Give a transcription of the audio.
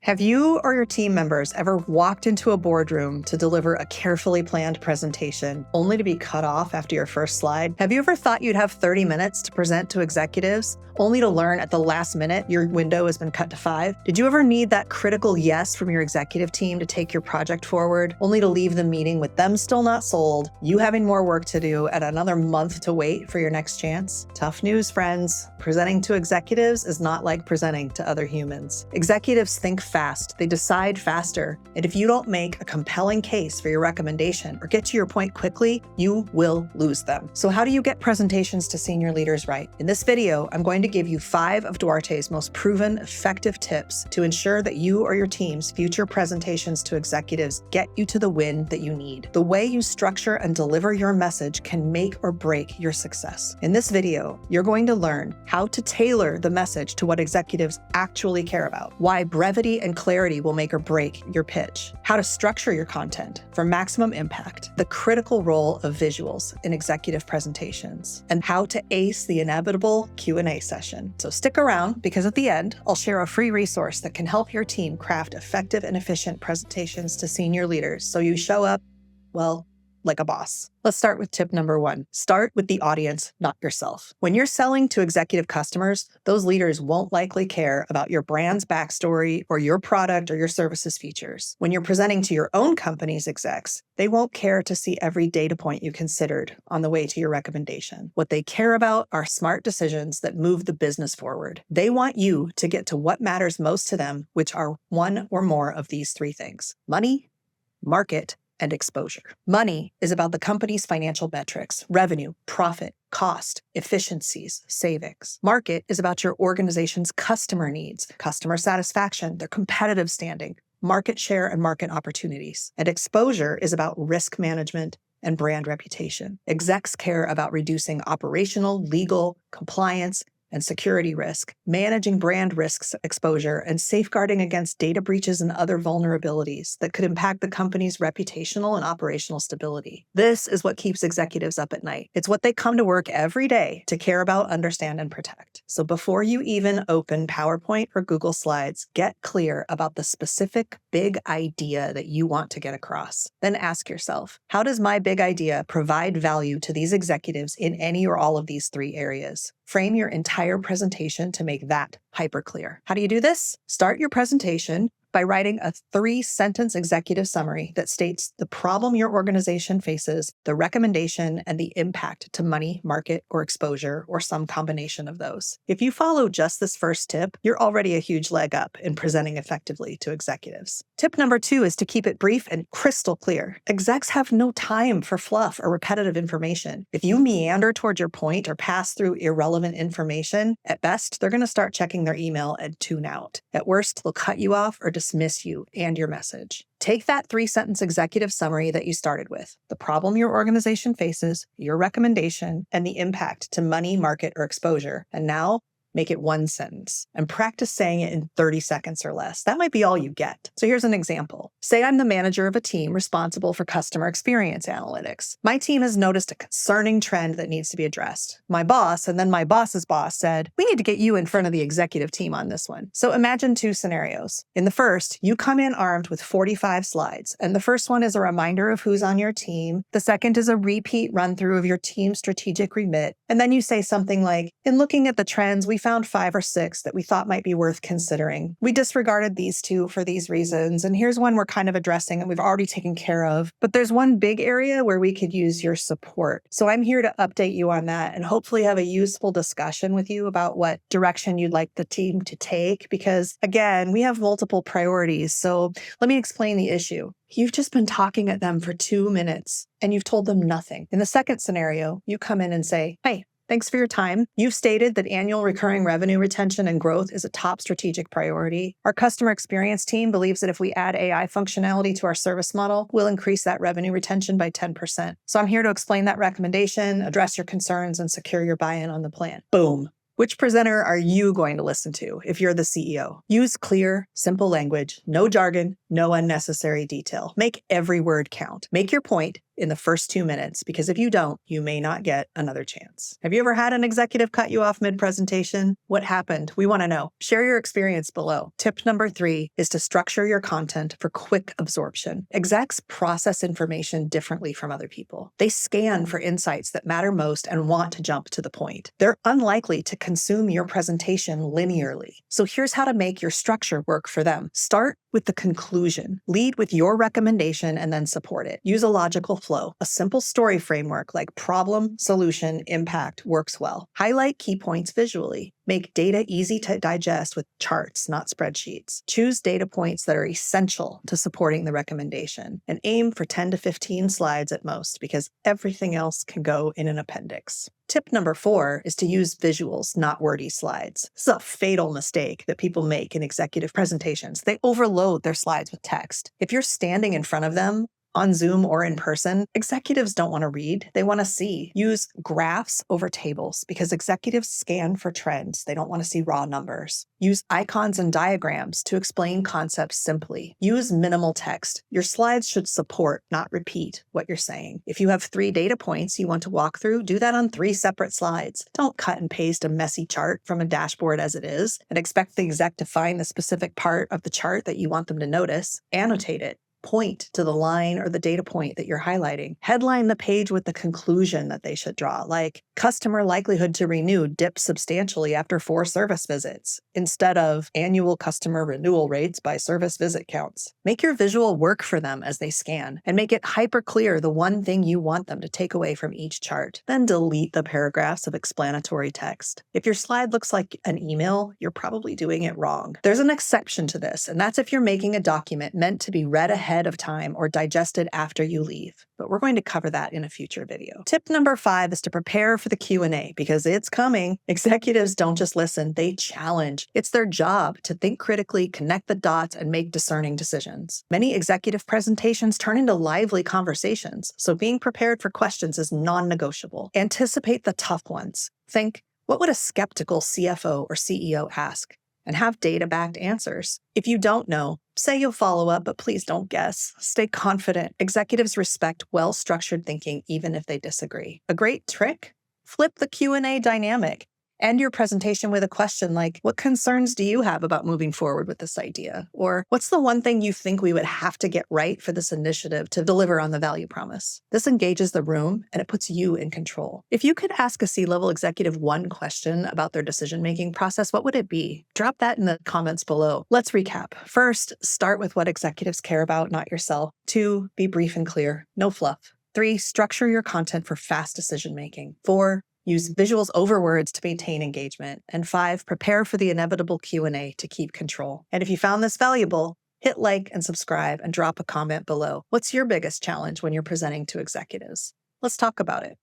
Have you or your team members ever walked into a boardroom to deliver a carefully planned presentation only to be cut off after your first slide? Have you ever thought you'd have 30 minutes to present to executives only to learn at the last minute your window has been cut to 5? Did you ever need that critical yes from your executive team to take your project forward only to leave the meeting with them still not sold, you having more work to do, and another month to wait for your next chance? Tough news, friends. Presenting to executives is not like presenting to other humans. Executives think fast, they decide faster, and if you don't make a compelling case for your recommendation or get to your point quickly, you will lose them. So how do you get presentations to senior leaders right? In this video, I'm going to give you 5 of Duarte's most proven, effective tips to ensure that you or your team's future presentations to executives get you to the win that you need. The way you structure and deliver your message can make or break your success. In this video, you're going to learn how to tailor the message to what executives actually care about, why brevity and clarity will make or break your pitch, how to structure your content for maximum impact, the critical role of visuals in executive presentations, and how to ace the inevitable Q&A session. So stick around, because at the end, I'll share a free resource that can help your team craft effective and efficient presentations to senior leaders so you show up, well, like a boss. Let's start with tip number 1. Start with the audience, not yourself. When you're selling to executive customers, those leaders won't likely care about your brand's backstory or your product or your services features. When you're presenting to your own company's execs, they won't care to see every data point you considered on the way to your recommendation. What they care about are smart decisions that move the business forward. They want you to get to what matters most to them, which are one or more of these 3 things: money, market, and exposure. Money is about the company's financial metrics: revenue, profit, cost, efficiencies, savings. Market is about your organization's customer needs, customer satisfaction, their competitive standing, market share, and market opportunities. And exposure is about risk management and brand reputation. Execs care about reducing operational, legal, compliance, and security risk, managing brand risks exposure, and safeguarding against data breaches and other vulnerabilities that could impact the company's reputational and operational stability. This is what keeps executives up at night. It's what they come to work every day to care about, understand, and protect. So before you even open PowerPoint or Google Slides, get clear about the specific big idea that you want to get across. Then ask yourself, how does my big idea provide value to these executives in any or all of these 3 areas? Frame your entire presentation to make that hyper clear. How do you do this? Start your presentation by writing a 3-sentence executive summary that states the problem your organization faces, the recommendation, and the impact to money, market, or exposure, or some combination of those. If you follow just this first tip, you're already a huge leg up in presenting effectively to executives. Tip number 2 is to keep it brief and crystal clear. Execs have no time for fluff or repetitive information. If you meander toward your point or pass through irrelevant information, at best, they're going to start checking their email and tune out. At worst, they'll cut you off or dismiss you and your message. Take that 3-sentence executive summary that you started with, the problem your organization faces, your recommendation, and the impact to money, market, or exposure, and now make it 1 sentence and practice saying it in 30 seconds or less. That might be all you get. So here's an example. Say I'm the manager of a team responsible for customer experience analytics. My team has noticed a concerning trend that needs to be addressed. My boss and then my boss's boss said, we need to get you in front of the executive team on this one. So imagine 2 scenarios. In the first, you come in armed with 45 slides, and the first one is a reminder of who's on your team. The second is a repeat run through of your team's strategic remit. And then you say something like, in looking at the trends, we found 5 or 6 that we thought might be worth considering. We disregarded these 2 for these reasons, and here's one we're kind of addressing and we've already taken care of. But there's one big area where we could use your support. So I'm here to update you on that and hopefully have a useful discussion with you about what direction you'd like the team to take, because again, we have multiple priorities. So let me explain the issue. You've just been talking at them for 2 minutes and you've told them nothing. In the second scenario, you come in and say, hey, thanks for your time. You've stated that annual recurring revenue retention and growth is a top strategic priority. Our customer experience team believes that if we add AI functionality to our service model, we'll increase that revenue retention by 10%. So I'm here to explain that recommendation, address your concerns, and secure your buy-in on the plan. Boom. Which presenter are you going to listen to if you're the CEO? Use clear, simple language, no jargon, no unnecessary detail. Make every word count. Make your point, in the first 2 minutes, because if you don't, you may not get another chance. Have you ever had an executive cut you off mid-presentation? What happened? We want to know. Share your experience below. Tip number 3 is to structure your content for quick absorption. Execs process information differently from other people. They scan for insights that matter most and want to jump to the point. They're unlikely to consume your presentation linearly. So here's how to make your structure work for them. Start with the conclusion. Lead with your recommendation and then support it. Use a logical flow. A simple story framework like problem, solution, impact works well. Highlight key points visually. Make data easy to digest with charts, not spreadsheets. Choose data points that are essential to supporting the recommendation, and aim for 10 to 15 slides at most, because everything else can go in an appendix. Tip number 4 is to use visuals, not wordy slides. This is a fatal mistake that people make in executive presentations. They overload their slides with text. If you're standing in front of them, on Zoom or in person, executives don't want to read. They want to see. Use graphs over tables because executives scan for trends. They don't want to see raw numbers. Use icons and diagrams to explain concepts simply. Use minimal text. Your slides should support, not repeat, what you're saying. If you have 3 data points you want to walk through, do that on 3 separate slides. Don't cut and paste a messy chart from a dashboard as it is and expect the exec to find the specific part of the chart that you want them to notice. Annotate it. Point to the line or the data point that you're highlighting. Headline the page with the conclusion that they should draw, like customer likelihood to renew dips substantially after 4 service visits, instead of annual customer renewal rates by service visit counts. Make your visual work for them as they scan, and make it hyper clear the one thing you want them to take away from each chart. Then delete the paragraphs of explanatory text. If your slide looks like an email, you're probably doing it wrong. There's an exception to this, and that's if you're making a document meant to be read ahead of time or digested after you leave. But we're going to cover that in a future video. Tip number 5 is to prepare for the Q&A, because it's coming. Executives don't just listen, they challenge. It's their job to think critically, connect the dots, and make discerning decisions. Many executive presentations turn into lively conversations, so being prepared for questions is non-negotiable. Anticipate the tough ones. Think, what would a skeptical CFO or CEO ask? And have data-backed answers. If you don't know, say you'll follow up, but please don't guess. Stay confident. Executives respect well-structured thinking even if they disagree. A great trick? Flip the Q&A dynamic. End your presentation with a question like, what concerns do you have about moving forward with this idea? Or what's the one thing you think we would have to get right for this initiative to deliver on the value promise? This engages the room and it puts you in control. If you could ask a C-level executive one question about their decision-making process, what would it be? Drop that in the comments below. Let's recap. First, start with what executives care about, not yourself. 2, be brief and clear, no fluff. 3, structure your content for fast decision-making. 4, use visuals over words to maintain engagement. And 5, prepare for the inevitable Q&A to keep control. And if you found this valuable, hit like and subscribe and drop a comment below. What's your biggest challenge when you're presenting to executives? Let's talk about it.